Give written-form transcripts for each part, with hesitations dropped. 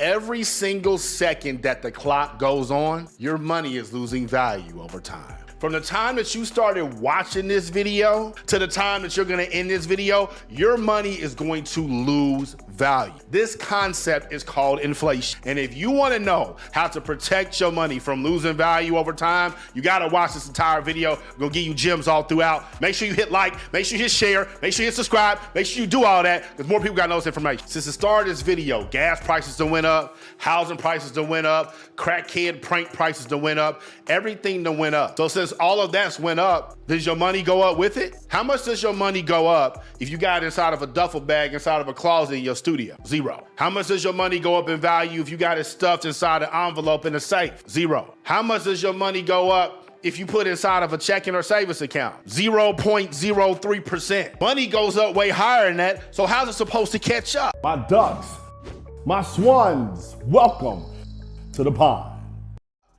Every single second that the clock goes on, your money is losing value over time. From the time that you started watching this video to the time that you're gonna end this video, your money is going to lose value. This concept is called inflation. And if you wanna know how to protect your money from losing value over time, you gotta watch this entire video. We're gonna give you gems all throughout. Make sure you hit like, make sure you hit share, make sure you hit subscribe, make sure you do all that, because more people gotta know this information. Since the start of this video, gas prices done went up, housing prices done went up, crackhead prank prices done went up, everything done went up. So since all of that's went up, does your money go up with it? How much does your money go up if you got it inside of a duffel bag, inside of a closet in your studio? Zero. How much does your money go up in value if you got it stuffed inside an envelope in a safe? Zero. How much does your money go up if you put inside of a checking or savings account? 0.03%. Money goes up way higher than that, so how's it supposed to catch up? My ducks, my swans, welcome to the pond.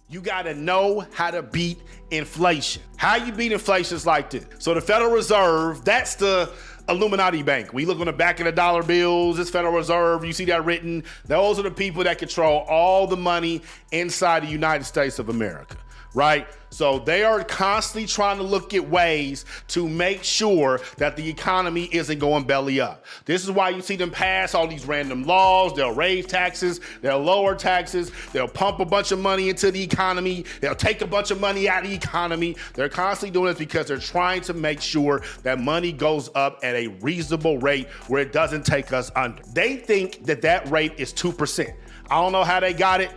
You gotta know how to beat inflation. How you beat inflation is like this. So the Federal Reserve, that's the Illuminati bank. We look on the back of the dollar bills, it's Federal Reserve, you see that written. Those are the people that control all the money inside the United States of America, right? So they are constantly trying to look at ways to make sure that the economy isn't going belly up. This is why you see them pass all these random laws. They'll raise taxes, they'll lower taxes, they'll pump a bunch of money into the economy, they'll take a bunch of money out of the economy. They're constantly doing this because they're trying to make sure that money goes up at a reasonable rate where it doesn't take us under. They think that that rate is 2%. I don't know how they got it.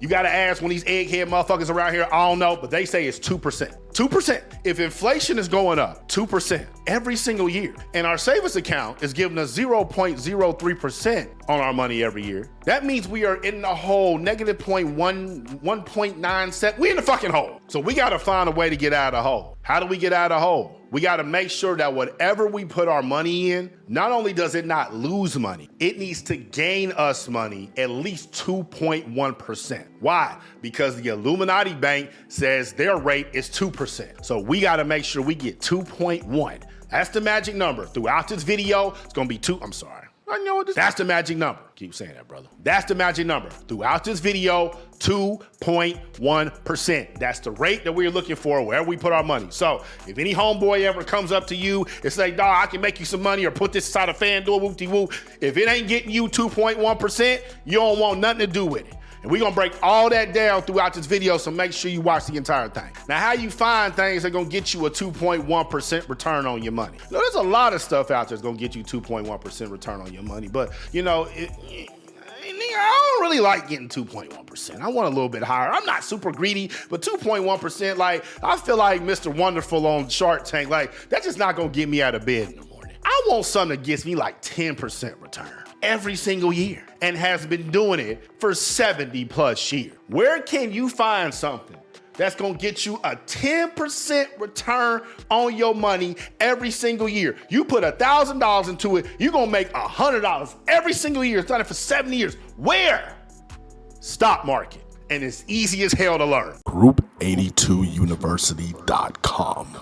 You gotta ask one of these egghead motherfuckers around here, I don't know, but they say it's 2%. 2%. If inflation is going up 2% every single year, and our savings account is giving us 0.03% on our money every year, that means we are in the hole, negative 1.97. We in the fucking hole. So we gotta find a way to get out of the hole. How do we get out of the hole? We gotta make sure that whatever we put our money in, not only does it not lose money, it needs to gain us money at least 2.1%. Why? Because the Illuminati bank says their rate is 2%. So we gotta make sure we get 2.1. That's the magic number. Throughout this video, it's gonna be I'm sorry. I know what this. That's the magic number. Keep saying that, brother. That's the magic number. Throughout this video, 2.1%. That's the rate that we're looking for wherever we put our money. So if any homeboy ever comes up to you and say, dawg, I can make you some money or put this inside a FanDuel, whoop-de-whoop. If it ain't getting you 2.1%, you don't want nothing to do with it. And we're gonna break all that down throughout this video, so make sure you watch the entire thing. Now, how you find things that are gonna get you a 2.1% return on your money? Now, there's a lot of stuff out there that's gonna get you 2.1% return on your money, but you know, I don't really like getting 2.1%. I want a little bit higher. I'm not super greedy, but 2.1%, like, I feel like Mr. Wonderful on Shark Tank, like, that's just not gonna get me out of bed in the morning. I want something that gets me like 10% return every single year and has been doing it for 70 plus years. Where can you find something that's gonna get you a 10% return on your money every single year? You put $1,000 into it, you're gonna make $100 every single year. It's done it for 70 years. Where? Stock market. And it's easy as hell to learn. Group82university.com.